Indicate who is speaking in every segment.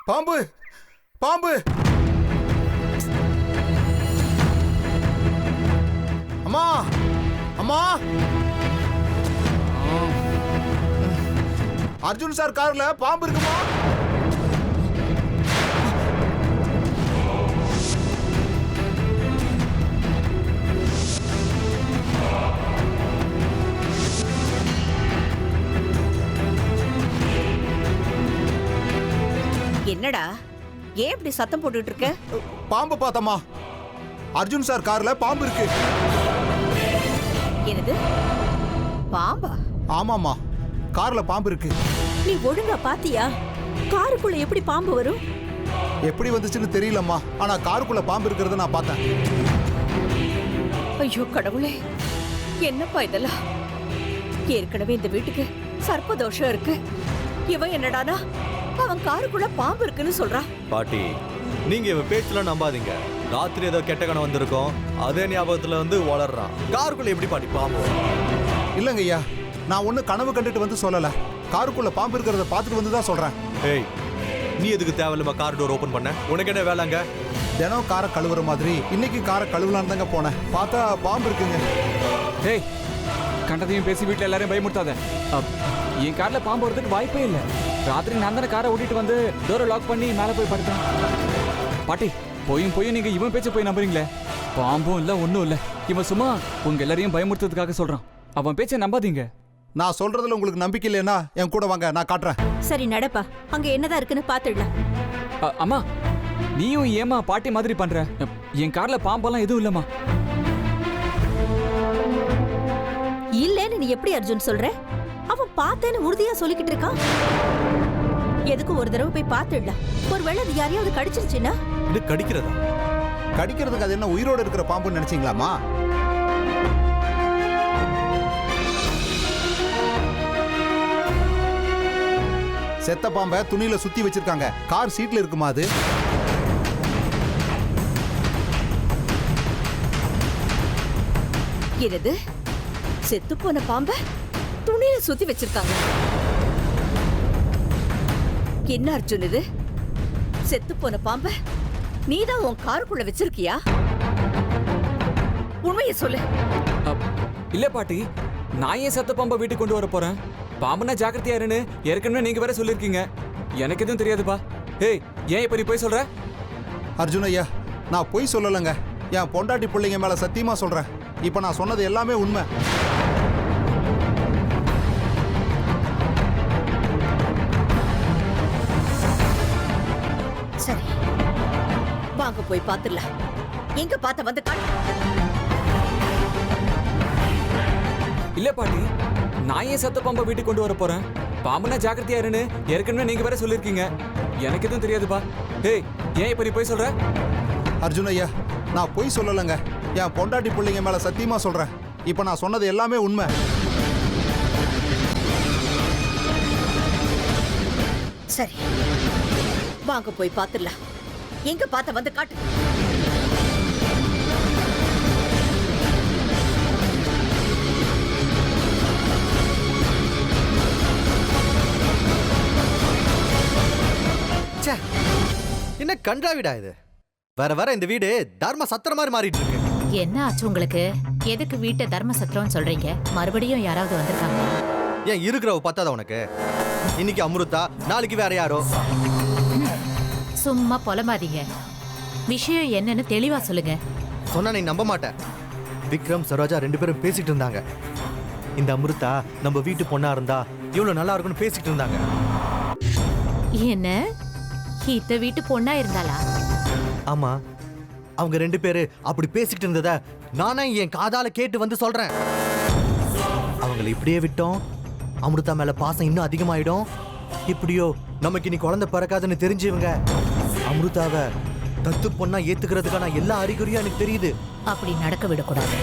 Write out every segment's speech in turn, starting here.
Speaker 1: பாம்பு பாம்பு! அம்மா அம்மா! அர்ஜுன் சார் கார்ல பாம்பு இருக்குமா?
Speaker 2: என்னடா ஏன் இப்படி சத்தம் போட்டுட்டு இருக்க?
Speaker 1: பாம்பு பார்த்தம்மா. அர்ஜுன் சார் கார்ல பாம்பு இருக்கு.
Speaker 2: என்னது? பாம்பா?
Speaker 1: ஆமாமா, கார்ல பாம்பு இருக்கு.
Speaker 2: நீ ஒழுங்கா பாத்தியா? காருக்குள்ள எப்படி பாம்பு வரும்?
Speaker 1: எப்படி வந்துச்சுன்னு தெரியலம்மா, ஆனா காருக்குள்ள பாம்பு இருக்கிறத நான் பார்த்தேன்.
Speaker 2: ஐயோ கடவுளே, என்னப்பா இதெல்லாம்? ஏற்கனவே இந்த வீட்டுக்கு சர்ப்பதோஷம் இருக்கு. இவன் என்னடானா அவன் காருக்குள்ள பாம்பு இருக்குன்னு சொல்றான்.
Speaker 3: பாட்டி, நீங்க இவன் பேச்செல்லாம் நம்பாதீங்க. ராத்திரி ஏதோ கெட்ட கணம் வந்திருக்கோம், அதே ஞாபகத்துல வந்து வளர்றான். காருக்குள்ள எப்படி பாட்டி பாம்பு?
Speaker 1: இல்லங்க ஐயா, நான் ஒண்ணு கனவு கண்டுட்டு வந்து சொல்லல. காருக்குள்ள பாம்பு இருக்கிறத பார்த்துட்டு வந்து தான் சொல்றேன்.
Speaker 3: ஏய், நீ எதுக்கு தேவையில்லாம கார் டோர் ஓபன் பண்ண? உனக்கு என்ன வேலைங்க?
Speaker 1: தினம் காரை கழுவுற மாதிரி இன்னைக்கு காரை கழுவலான்னு தாங்க போனேன். பார்த்தா பாம்பு இருக்குங்க.
Speaker 4: ஏய், கண்டதையும் பேசி வீட்டில் எல்லாரையும் பயமுறுத்தாத. என் கார்ல பாம்பு வரதுக்கு வாய்ப்பே இல்லை. ராத்திரி நான் தானே காரை ஓட்டிட்டு வந்து டோரை லாக் பண்ணி மேலே போய் படுத்தேன். பாட்டி, போயும் நீங்க இவன் பேச்ச போய் நம்புறீங்களே? பாம்பும் இல்லை, ஒன்றும் இல்லை. இவன் சும்மா உங்க எல்லாரையும் பயமுறுத்துறதுக்காக சொல்றான். அவன் பேச்சை நம்பாதீங்க.
Speaker 1: நான் சொல்றதுல உங்களுக்கு நம்பிக்கை இல்லைன்னா என் கூட வாங்க, நான் காட்டுறேன்.
Speaker 2: சரி நடப்பா, அங்க என்னதான் இருக்குன்னு பாத்துடலாம்.
Speaker 4: அம்மா, நீயும் ஏமா பாட்டி மாதிரி பண்ற? என் கார்ல பாம்பெல்லாம் எதுவும் இல்லம்மா.
Speaker 2: இல்லன்னு நீ எப்படி அர்ஜுன் சொல்ற? அவன் பார்த்தேன்னு உறுதியா சொல்லிக்கிட்டு இருக்கான். எதுக்கு ஒரு தடவை போய் பார்த்துடலாம். ஒருவேளை அது யாரையாவது கடிச்சிருச்சுன்னா?
Speaker 3: இது கடிக்கிறதா?
Speaker 1: கடிக்கிறதுக்கு அது என்ன உயிரோடு இருக்கிற பாம்புன்னு நினைச்சீங்களாமா? செத்த பாம்பை துணியில சுத்தி வச்சிருக்காங்க. கார் சீட்ல இருக்குமா அது?
Speaker 2: என்னது? செத்து போன பாம்ப துணியில சுத்தி வச்சிருக்காங்க? என்ன அர்ஜுன் இது? செத்து போன பாம்ப நீதான் உன் காருக்குள்ள வச்சிருக்கியா? உண்மையை சொல்லு.
Speaker 4: இல்ல பாட்டி, நான் ஏன் சத்த பாம்பை வீட்டுக்கு கொண்டு வர போறேன்? பாம்புனா ஜாக்கிரதையா இருன்னு ஏற்கனவே நீங்க வேற சொல்லிருக்கீங்க. எனக்கு எதுவும் தெரியாதுப்பா. ஏய், ஏன் இப்ப நீ போய் சொல்ற?
Speaker 1: அர்ஜுன் ஐயா, நான் பொய் சொல்லலைங்க. என் பொண்டாட்டி பிள்ளைங்க மேல சத்தியமா சொல்றேன். இப்ப நான் சொன்னது எல்லாமே உண்மை.
Speaker 2: சரி, வாங்க போய் பாத்துடலாம். எங்க பார்த்த வந்து காட்டு.
Speaker 4: இல்ல பாட்டி, நான் ஏன் சத்த பாம்பை வீட்டுக்கு கொண்டு வர போறேன்? பாம்புனா ஜாக்கிரதையா இருன்னு ஏற்கனவே நீங்க வேற சொல்லிருக்கீங்க. எனக்கு எதுவும் தெரியாதுப்பா. ஏய், ஏன் இப்ப நீ போய் சொல்ற?
Speaker 1: அர்ஜுன் ஐயா, நான் பொய் சொல்லலைங்க. என் பொண்டாட்டி பிள்ளைங்க மேல சத்தியமா சொல்றேன். இப்ப நான் சொன்னது எல்லாமே உண்மை.
Speaker 2: சரி, வாங்க போய் பாத்துடலாம். எங்க பார்த்த வந்து காட்டு.
Speaker 3: என்ன கன்றாவிடா இது? வர வர இந்த வீடு தர்ம சத்திர மாதிரி மாறிட்டு இருக்கு.
Speaker 5: என்ன ஆச்சு உங்களுக்கு? எதுக்கு வீட்டை தர்ம சத்திரம்னு சொல்றீங்க? மறுபடியும் யாராவது வந்திருக்காங்க?
Speaker 3: ஏன் இருக்கிறவ பத்தாத உனக்கு? இன்னைக்கு அமிர்தா, நாளைக்கு வேற யாரோ.
Speaker 5: சும்மா புலம்பாதீங்க. விஷயம் என்னன்னு தெளிவா சொல்லுங்க.
Speaker 3: சொன்னா நீ நம்ப மாட்ட. விக்ரம் சரோஜா 2 பேரும் பேசிட்டு இருந்தாங்க. இந்த அமிர்தா நம்ம வீட்டு பொண்ணா இருந்தா இவ்வளவு நல்லா இருக்கும்னு பேசிட்டு இருந்தாங்க.
Speaker 5: என்ன, இத்த வீட்டு பொண்ணா இருந்தாளா?
Speaker 3: ஆமா, அவங்க 2 பேரு அப்படி பேசிட்டு இருந்தத நானே என் காதால கேட்டு வந்து சொல்றேன். அவங்களை இப்படியே விட்டோம், அமிர்தா மேல பாசம் இன்னும் அதிகமாயிடும். இப்படியோ நமக்கு இனி குழந்தை பிறக்காதுன்னு தெரிஞ்சவங்க அமிர்தாவை தத்து பொண்ணா ஏத்துக்கிறதுக்கான எல்லா அறிகுறியும் எனக்கு தெரியுது.
Speaker 5: அப்படி நடக்க விடக்கூடாது.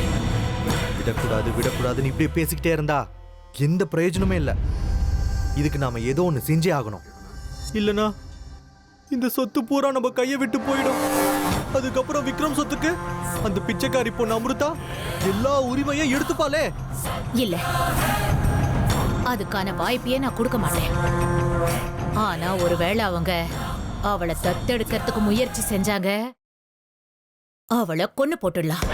Speaker 3: விடக்கூடாதுன்னு இப்படியே பேசிக்கிட்டே இருந்தா எந்த பிரயோஜனமே இல்லை. இதுக்கு நாம ஏதோ ஒண்ணு செஞ்சே ஆகணும். இல்லனா இந்த சொத்து பூரா நம்ம கையை விட்டு போயிடும். அதுக்கப்புறம் விக்ரம் சொத்துக்கு அந்த பிச்சைக்காரி பொண்ணு அமிர்தா எல்லா உரிமையும் எடுத்துப்பாளே.
Speaker 5: இல்ல, அதுக்கான வாய்ப்பையே நான் கொடுக்க மாட்டேன். ஆனா ஒருவேளை அவங்க அவளை தத்தெடுக்கிறதுக்கு முயற்சி செஞ்சாங்க. அவளை கொன்னு போட்டுடலாம்.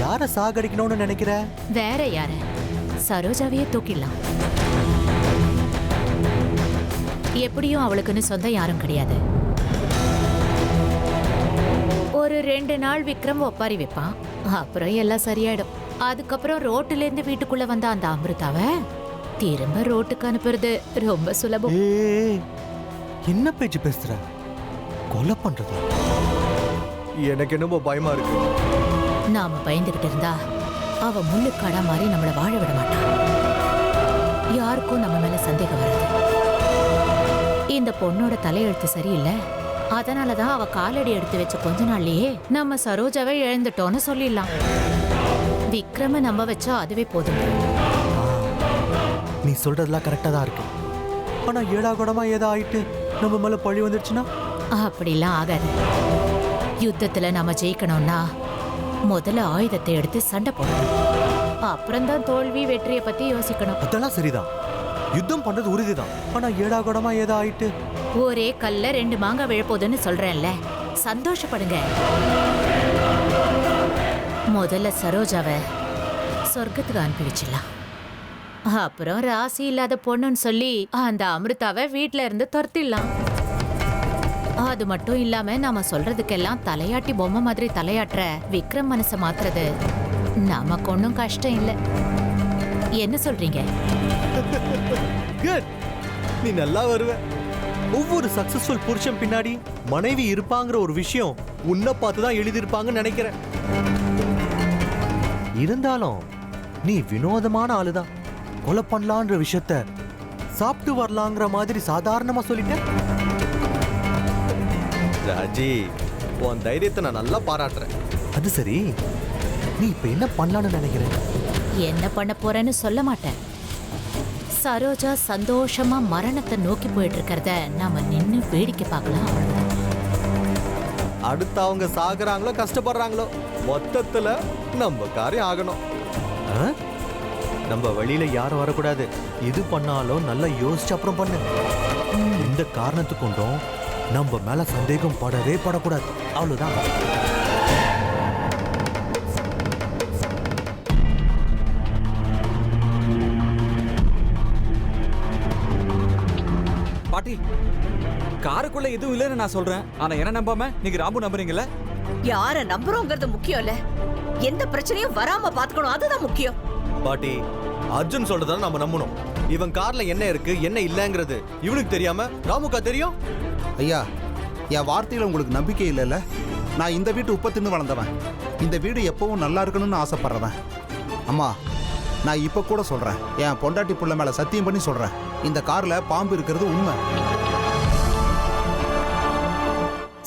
Speaker 3: யார சாகடிக்கணும்னு நினைக்கிற?
Speaker 5: வேற யார? சரோஜாவையே தூக்கிடலாம். எப்படியும் அவளுக்குன்னு சொந்தம் யாரும் கிடையாது. ஒரு 2 நாள் விக்ரம் ஒப்பாரி வைப்பான். அப்புறம் எல்லாம் சரியாயிடும். அதுக்கப்புறம் ரோட்டுல இருந்து வீட்டுக்குள்ள வந்த அந்த அமிர்தாவை திரும்ப ரோட்டுக்கு அனுப்புறது ரொம்ப சுலபம்.
Speaker 3: ஏய், என்ன பேச்சு பேசுற? கொலை பண்றது எனக்கு என்னமோ பயமா இருக்கு.
Speaker 5: நாம பயந்துகிட்டு இருந்தா அவ முள்ளுக்காடா மாதிரி நம்மள வாழ விட மாட்டான். யாருக்கும் நம்ம மேல சந்தேகம் வராது. இந்த பொண்ணோட தலையெழுத்து சரியில்லை. அதனாலதான் அவ காலடி எடுத்து வச்ச கொஞ்ச நாள்லயே நம்ம சரோஜாவை இழந்துட்டோம்னு சொல்லிடலாம். விக்ரம நம்ப வச்சா அதுவே போதும்.
Speaker 3: நீ சொல்றதெல்லாம் கரெக்டா தான் இருக்கு. ஆனா ஏடா கூடமா ஏதோ ஆயிட்டு நம்ம மேல பழி வந்துடுச்சுன்னா?
Speaker 5: அப்படிலாம் ஆகாது. யுத்தத்துல நம்ம ஜெயிக்கணும்னா முதல்ல ஆயுதத்தை எடுத்து சண்டை போடணும். அப்புறம்தான் தோல்வி வெற்றியை பத்தி யோசிக்கணும்.
Speaker 3: அதெல்லாம் சரிதான். யுத்தம் பண்றது உறுதிதான். ஆனா ஏடா கூடமா ஏதோ ஆயிட்டு
Speaker 5: ஒரே கல்ல 2 மாங்காய் விழப்போதுன்னு சொல்றேன்ல, சந்தோஷப்படுங்க. முதல்ல சரோஜாவை சொர்க்கத்துக்கு அனுப்பி வச்சிடலாம். அப்புறம் ராசி இல்லாத பொண்ணுன்னு சொல்லி அந்த அமிர்தாவை வீட்ல இருந்து துரத்திடலாம். அது மட்டும் இல்லாம நாம சொல்றதுக்கெல்லாம் தலையாட்டி பொம்மை மாதிரி தலையாட்டுற விக்ரம் மனசை மாத்துறது நமக்கு ஒன்றும் கஷ்டம் இல்லை. என்ன சொல்றீங்க?
Speaker 3: Good. நீ நல்லா வருவ. ஒவ்வொரு சக்சஸ்ஃபுல் புருஷன் பின்னாடி மனைவி இருப்பாங்கிற ஒரு விஷயம் உன்னை பார்த்து தான் எழுதியிருப்பாங்கன்னு நினைக்கிறேன். இருந்தாலும் நீ வினோதமான ஆளுதான். கொலை பண்ணலான்ற விஷயத்த சாப்பிட்டு வரலாங்கிற மாதிரி சாதாரணமா சொல்லிட்ட. ராஜி, உன் தைரியத்தை நான் நல்லா பாராட்டுறேன். அது சரி, நீ இப்ப என்ன பண்ணலான்னு நினைக்கிற?
Speaker 5: என்ன பண்ண போறேன்னு சொல்ல மாட்டேன். சரோஜா சந்தோஷமா மரணத்தை நோக்கி போயிட்டு இருக்கிறத நாம நின்னு வேடிக்கை பார்க்கலாம். அவ்வளவுதான்.
Speaker 3: அடுத்து அவங்க சாகுறாங்களோ கஷ்டப்படுறாங்களோ, மொத்தத்துல நம்ம காரியம் ஆகணும். நம்ம வழியில யாரும் வரக்கூடாது. இது பண்ணாலும் நல்லா யோசிச்சு அப்புறம் பண்ணு. இந்த காரணத்து கொண்டும் நம்ம மேல சந்தேகம் படவே படக்கூடாது. அவ்வளவுதான்.
Speaker 4: பாட்டி, காருக்குள்ள எதுவும் இல்லைன்னு நான் சொல்றேன். ஆனா என்ன நம்பாம நீங்க ராமு நம்புறீங்கல்ல?
Speaker 2: யார நம்புறோங்கிறது முக்கியம் இல்ல, எந்த பிரச்சனையும் வராம பாத்துக்கணும், அதுதான் முக்கியம்.
Speaker 3: பாட்டி, அர்ஜுன் சொல்றதால நம்ம நம்பணும். இவன் கார்ல என்ன இருக்கு என்ன இல்லங்கிறது இவனுக்கு தெரியாம ராமுக்கா தெரியும்?
Speaker 1: ஐயா, என் வார்த்தையில உங்களுக்கு நம்பிக்கை இல்லைல்ல? நான் இந்த வீட்டு உப்ப தின்னு வளர்ந்தவன். இந்த வீடு எப்பவும் நல்லா இருக்கணும்னு ஆசைப்படுறவன். அம்மா, நான் இப்ப கூட சொல்றேன், என் பொண்டாட்டி புள்ள மேல சத்தியம் பண்ணி சொல்றேன், இந்த கார்ல பாம்பு இருக்கிறது உண்மை.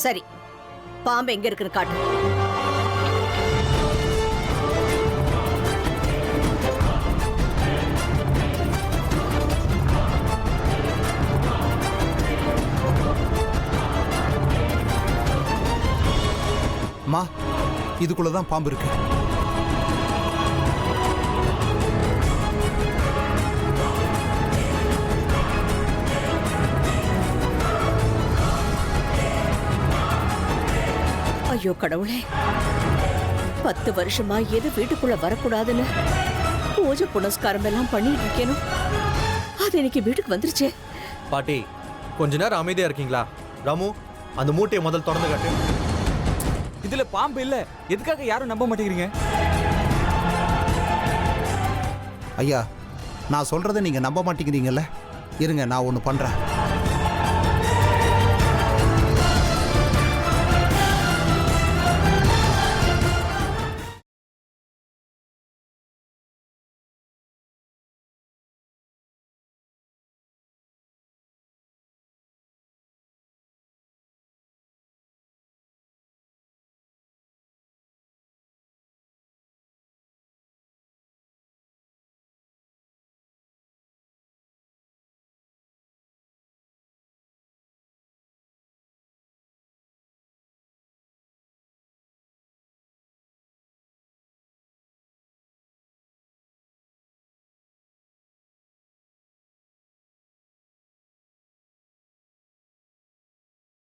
Speaker 2: சரி, பாம்பு எங்க இருக்குன்னு காட்டு.
Speaker 1: அம்மா, இதுக்குள்ளதான் பாம்பு இருக்கு.
Speaker 2: ஐயோ கடவுளே, 10 வருஷமா எது வீட்டுக்குள்ள வரக்கூடாதுன்னு பூஜை புனஸ்காரம் எல்லாம் பண்ணிட்டு இருக்கேனும், அது இன்னைக்கு வீட்டுக்கு வந்துருச்சே.
Speaker 3: பாட்டி, கொஞ்ச நேரம் அமைதியா இருக்கீங்களா? ராமு, அந்த மூட்டையை முதல் திறந்து காட்டு.
Speaker 4: இதுல பாம்பு இல்ல. எதுக்காக யாரும் நம்ப மாட்டேங்கிறீங்க?
Speaker 1: ஐயா, நான் சொல்றதை நீங்க நம்ப மாட்டேங்கிறீங்கல்ல? இருங்க, நான் ஒன்று பண்றேன்.